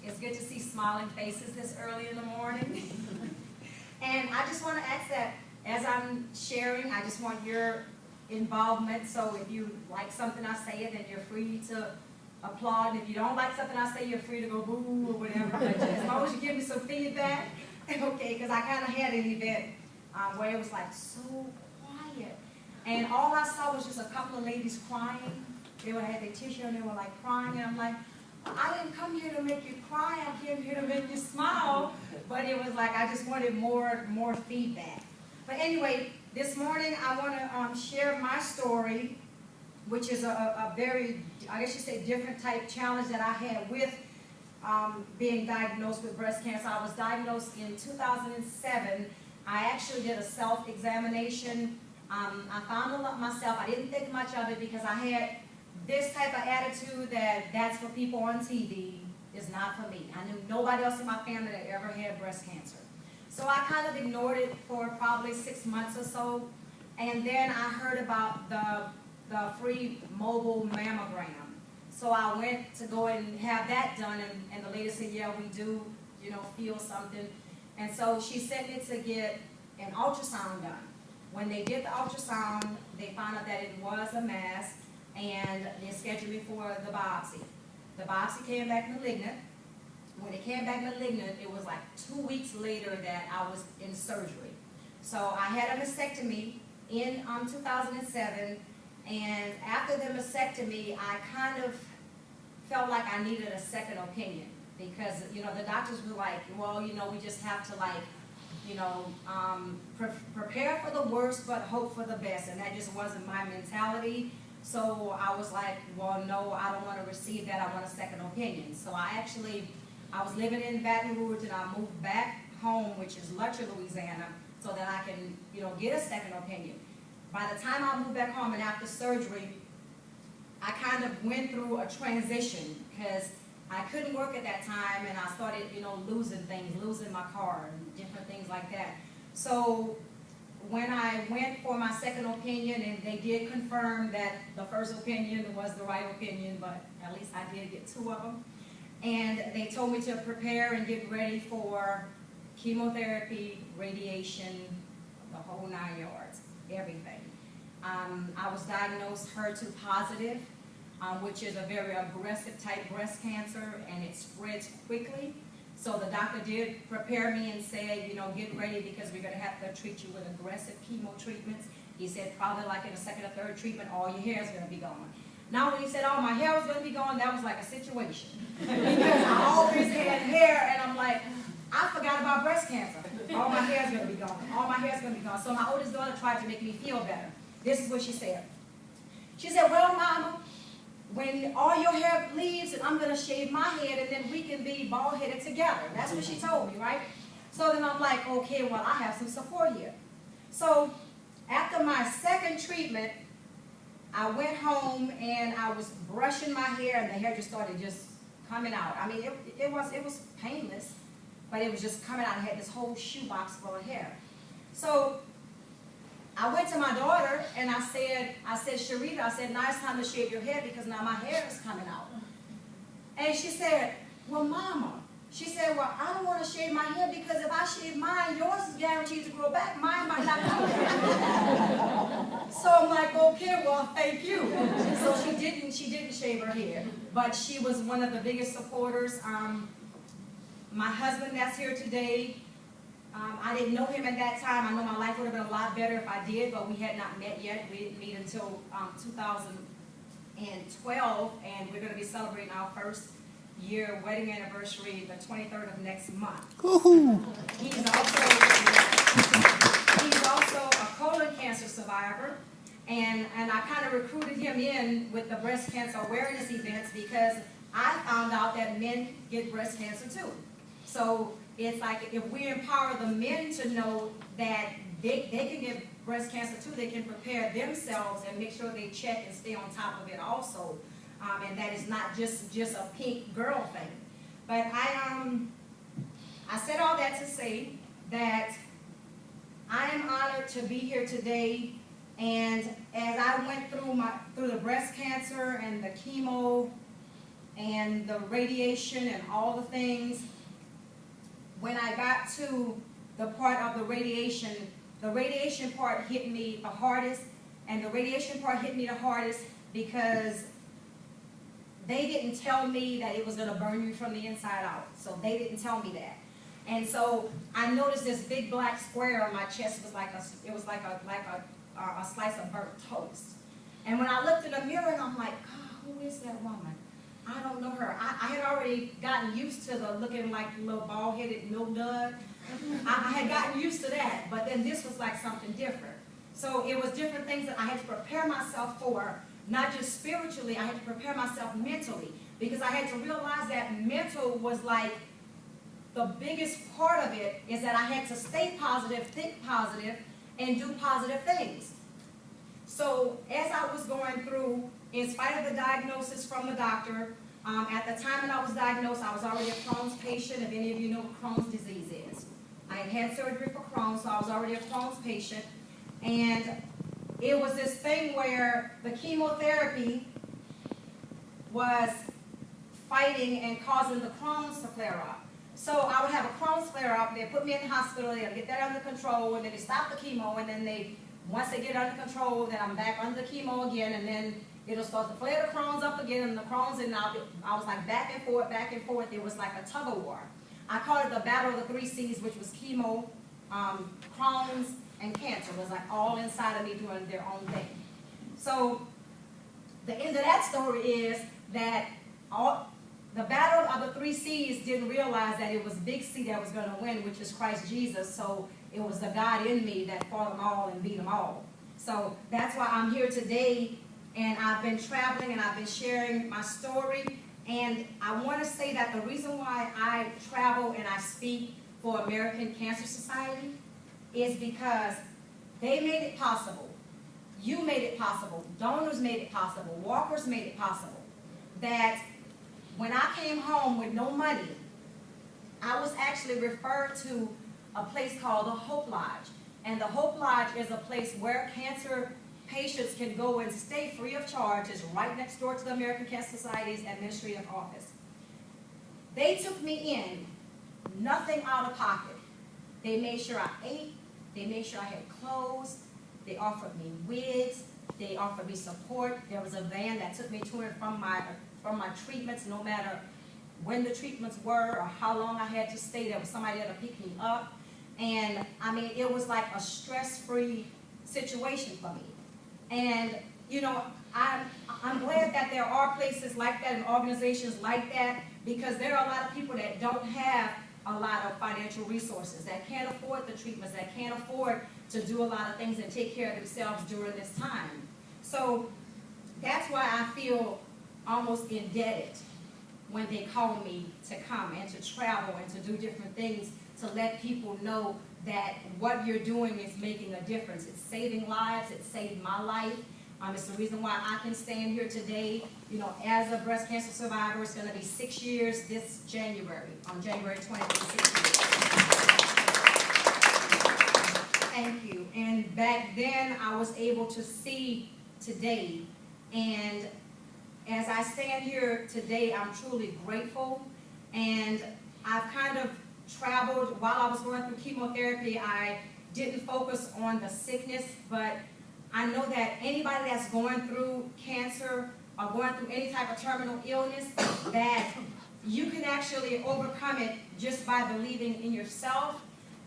It's good to see smiling faces this early in the morning. And I just want to ask that as I'm sharing, I just want your involvement. So if you like something I say, then you're free to applaud. And if you don't like something I say, you're free to go boo or whatever. But as long as you give me some feedback, okay, because I kind of had an event where it was like so quiet. And all I saw was just a couple of ladies crying. They had their tissue and they were like crying. And I'm like, I didn't come here to make you cry. I came here to make you smile. But it was like I just wanted more feedback. But anyway, this morning I want to share my story, which is a very, I guess you say, different type challenge that I had with being diagnosed with breast cancer. I was diagnosed in 2007. I actually did a self-examination. I found a lot myself. I didn't think much of it because I had this type of attitude that's for people on TV. Is not for me. I knew nobody else in my family that ever had breast cancer. So I kind of ignored it for probably 6 months or so. And then I heard about the free mobile mammogram. So I went to go and have that done, and the lady said, yeah, we do, feel something. And so she sent me to get an ultrasound done. When they did the ultrasound, they found out that it was a mass, and they scheduled me for the biopsy. The biopsy came back malignant. When it came back malignant, it was like 2 weeks later that I was in surgery. So I had a mastectomy in 2007, and after the mastectomy, I kind of felt like I needed a second opinion because, the doctors were like, well, we just have to prepare for the worst but hope for the best, and that just wasn't my mentality. So I was like, well, no, I don't want to receive that. I want a second opinion. So I was living in Baton Rouge, and I moved back home, which is Lutcher, Louisiana, so that I can, get a second opinion. By the time I moved back home and after surgery, I kind of went through a transition because I couldn't work at that time, and I started, losing things, losing my car and different things like that. So when I went for my second opinion, and they did confirm that the first opinion was the right opinion, but at least I did get 2 of them. And they told me to prepare and get ready for chemotherapy, radiation, the whole 9 yards, everything. I was diagnosed HER2 positive, which is a very aggressive type breast cancer, and it spreads quickly. So the doctor did prepare me and said, get ready because we're going to have to treat you with aggressive chemo treatments. He said probably like in the second or third treatment, all your hair is going to be gone. Now when he said, oh, my hair was going to be gone, that was like a situation. Because I always had hair, and I'm like, I forgot about breast cancer. All my hair is going to be gone. All my hair is going to be gone. So my oldest daughter tried to make me feel better. This is what she said. She said, well, Mama, when all your hair leaves, and I'm going to shave my head, and then we can be bald-headed together. That's what she told me, right? So then I'm like, okay, well, I have some support here. So after my second treatment, I went home, and I was brushing my hair, and the hair just started just coming out. I mean, it was painless, but it was just coming out. I had this whole shoebox full of hair. So I went to my daughter, and I said, Sharita, I said, now it's time to shave your hair because now my hair is coming out. And she said, well, Mama, she said, well, I don't want to shave my hair because if I shave mine, yours is guaranteed to grow back. Mine might not grow back. So I'm like, okay, well, thank you. So she didn't shave her hair, but she was one of the biggest supporters. My husband that's here today, I didn't know him at that time. I know my life would have been a lot better if I did, but we had not met yet. We didn't meet until 2012, and we're going to be celebrating our first year wedding anniversary the 23rd of next month. He's also a colon cancer survivor, and I kind of recruited him in with the breast cancer awareness events because I found out that men get breast cancer too. So it's like if we empower the men to know that they can get breast cancer too, they can prepare themselves and make sure they check and stay on top of it also. And that is not just a pink girl thing. But I said all that to say that I am honored to be here today. And as I went through the breast cancer and the chemo, and the radiation and all the things. When I got to the part of the radiation part hit me the hardest, and the radiation part hit me the hardest because they didn't tell me that it was going to burn you from the inside out. So they didn't tell me that. And so I noticed this big black square on my chest. It was like a slice of burnt toast. And when I looked in the mirror, and I'm like, God, who is that woman? I don't know her. I had already gotten used to the looking like a little bald-headed milk dud. I had gotten used to that, but then this was like something different. So it was different things that I had to prepare myself for, not just spiritually, I had to prepare myself mentally, because I had to realize that mental was like the biggest part of it, is that I had to stay positive, think positive, and do positive things. So as I was going through, in spite of the diagnosis from the doctor, at the time that I was diagnosed, I was already a Crohn's patient, if any of you know what Crohn's disease is. I had had surgery for Crohn's, so I was already a Crohn's patient. And it was this thing where the chemotherapy was fighting and causing the Crohn's to flare up. So I would have a Crohn's flare up, they'd put me in the hospital, they'd get that under control, and then they stop the chemo, and then once they get it under control, then I'm back under the chemo again, and then it'll start to flare the Crohn's up again, and the Crohn's, and I was like back and forth, back and forth. It was like a tug of war. I called it the battle of the 3 C's, which was chemo, Crohn's, and cancer. It was like all inside of me doing their own thing. So the end of that story is that the battle of the 3 C's didn't realize that it was big C that was going to win, which is Christ Jesus. So it was the God in me that fought them all and beat them all. So that's why I'm here today, and I've been traveling and I've been sharing my story. And I want to say that the reason why I travel and I speak for American Cancer Society is because they made it possible. You made it possible. Donors made it possible. Walkers made it possible. That when I came home with no money, I was actually referred to a place called the Hope Lodge. And the Hope Lodge is a place where cancer patients can go and stay free of charge. It's right next door to the American Cancer Society's administrative office. They took me in, nothing out of pocket. They made sure I ate. They made sure I had clothes. They offered me wigs. They offered me support. There was a van that took me to and from my treatments, no matter when the treatments were or how long I had to stay. There was somebody there to pick me up. And I mean, it was like a stress-free situation for me. And, you know, I'm glad that there are places like that and organizations like that, because there are a lot of people that don't have a lot of financial resources, that can't afford the treatments, that can't afford to do a lot of things and take care of themselves during this time. So that's why I feel almost indebted when they call me to come and to travel and to do different things, to let people know that what you're doing is making a difference. It's saving lives. It saved my life. It's the reason why I can stand here today. You know, as a breast cancer survivor, it's going to be 6 years this January, on January 20th. Thank you. And back then, I was able to see today. And as I stand here today, I'm truly grateful. And I've kind of traveled while I was going through chemotherapy. I didn't focus on the sickness, but I know that anybody that's going through cancer or going through any type of terminal illness, that you can actually overcome it just by believing in yourself.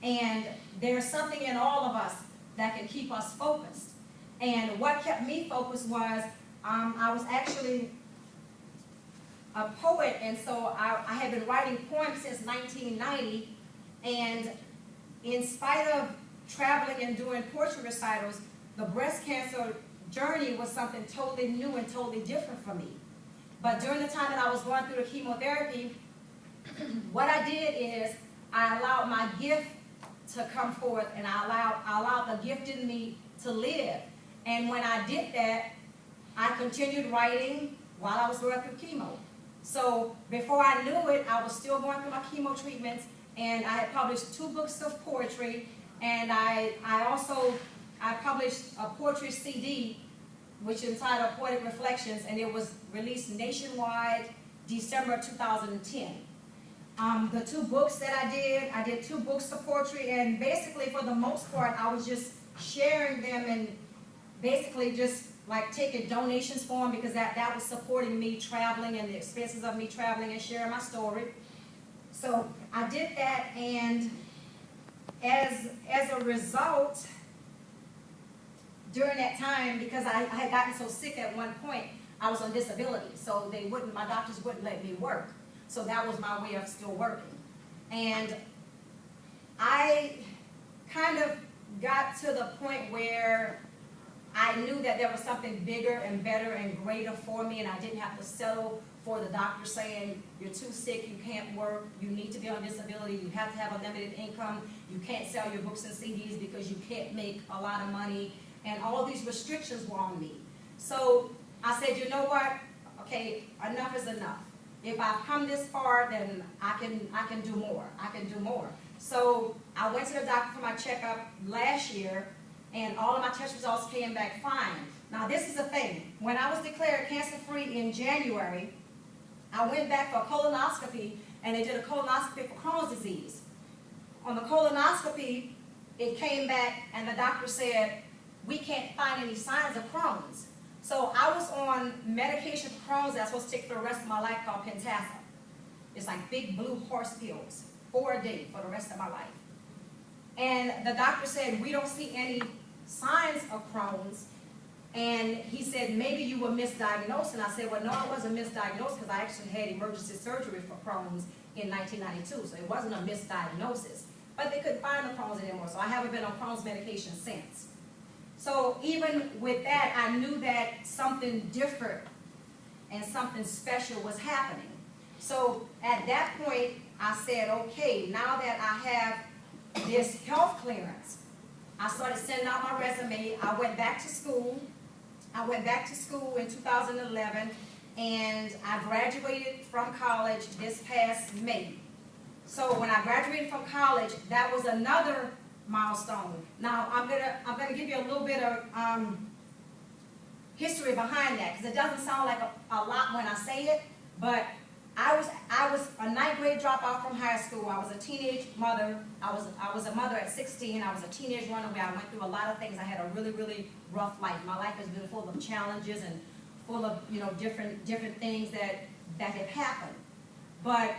And there's something in all of us that can keep us focused. And what kept me focused was I was actually a poet, and so I had been writing poems since 1990, and in spite of traveling and doing poetry recitals, the breast cancer journey was something totally new and totally different for me. But during the time that I was going through the chemotherapy, what I did is I allowed my gift to come forth, and I allowed the gift in me to live. And when I did that, I continued writing while I was going through chemo. So before I knew it, I was still going through my chemo treatments, and I had published 2 books of poetry, and I published a poetry CD, which is entitled Poetic Reflections, and it was released nationwide December 2010. The 2 books that I did 2 books of poetry, and basically for the most part, I was just sharing them and basically just like taking donations for them, because that was supporting me traveling and the expenses of me traveling and sharing my story. So I did that, and as a result, during that time, because I had gotten so sick at one point, I was on disability, so my doctors wouldn't let me work. So that was my way of still working. And I kind of got to the point where I knew that there was something bigger and better and greater for me, and I didn't have to settle for the doctor saying, you're too sick, you can't work, you need to be on disability, you have to have a limited income, you can't sell your books and CDs because you can't make a lot of money, and all these restrictions were on me. So I said, you know what, okay, enough is enough. If I've come this far, then I can do more. I can do more. So I went to the doctor for my checkup last year, and all of my test results came back fine. Now this is the thing. When I was declared cancer-free in January, I went back for a colonoscopy, and they did a colonoscopy for Crohn's disease. On the colonoscopy, it came back, and the doctor said, we can't find any signs of Crohn's. So I was on medication for Crohn's that I was supposed to take for the rest of my life called Pentasa. It's like big blue horse pills, 4 a day for the rest of my life. And the doctor said, we don't see any signs of Crohn's. And he said, maybe you were misdiagnosed. And I said, well, no, I wasn't misdiagnosed, because I actually had emergency surgery for Crohn's in 1992. So it wasn't a misdiagnosis. But they couldn't find the Crohn's anymore. So I haven't been on Crohn's medication since. So even with that, I knew that something different and something special was happening. So at that point, I said, okay, now that I have this health clearance, I started sending out my resume. I went back to school. I went back to school in 2011, and I graduated from college this past May. So when I graduated from college, that was another milestone. Now I'm gonna give you a little bit of history behind that, because it doesn't sound like a lot when I say it, but I was a 9th grade dropout from high school. I was a teenage mother. I was a mother at 16. I was a teenage runaway. I went through a lot of things. I had a really, really rough life. My life has been full of challenges and full of, you know, different things that have happened. But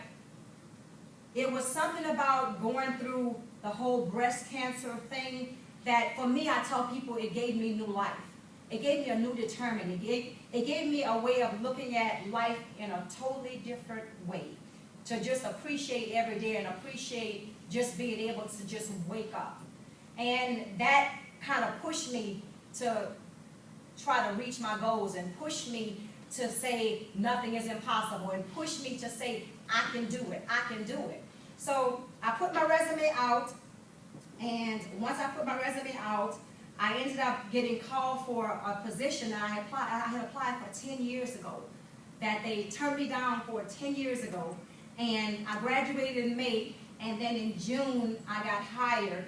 it was something about going through the whole breast cancer thing that, for me, I tell people, it gave me new life. It gave me a new determination. It gave me a way of looking at life in a totally different way, to just appreciate every day and appreciate just being able to just wake up. And that kind of pushed me to try to reach my goals, and pushed me to say nothing is impossible, and pushed me to say I can do it, I can do it. So I put my resume out, and once I put my resume out, I ended up getting called for a position that I had applied for 10 years ago, that they turned me down for 10 years ago. And I graduated in May, and then in June I got hired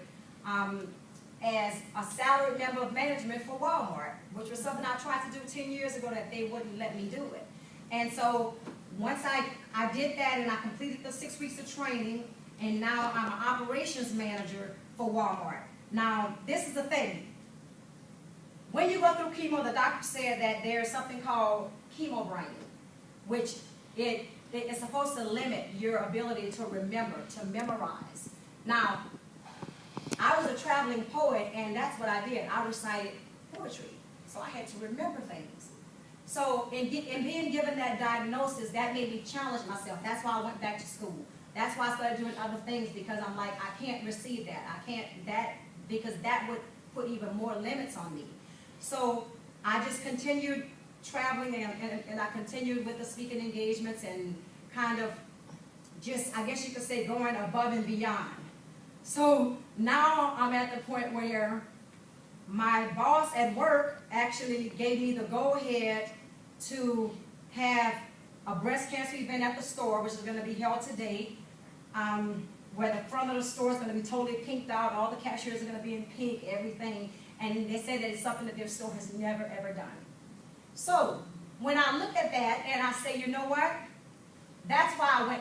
as a salaried member of management for Walmart, which was something I tried to do 10 years ago that they wouldn't let me do it. And so once I did that, and I completed the 6 weeks of training, and now I'm an operations manager for Walmart. Now, this is the thing. When you go through chemo, the doctor said that there's something called chemo brain, which it is supposed to limit your ability to remember, to memorize. Now, I was a traveling poet, and that's what I did. I recited poetry, so I had to remember things. So in being given that diagnosis, that made me challenge myself. That's why I went back to school. That's why I started doing other things, because I'm like, I can't receive that. I can't, because that would put even more limits on me. So I just continued traveling, and I continued with the speaking engagements, and kind of just, I guess you could say, going above and beyond. So now I'm at the point where my boss at work actually gave me the go-ahead to have a breast cancer event at the store, which is going to be held today, where the front of the store is going to be totally pinked out. All the cashiers are going to be in pink, everything. And they said that it's something that their store has never, ever done. So when I look at that and I say, you know what? That's why I went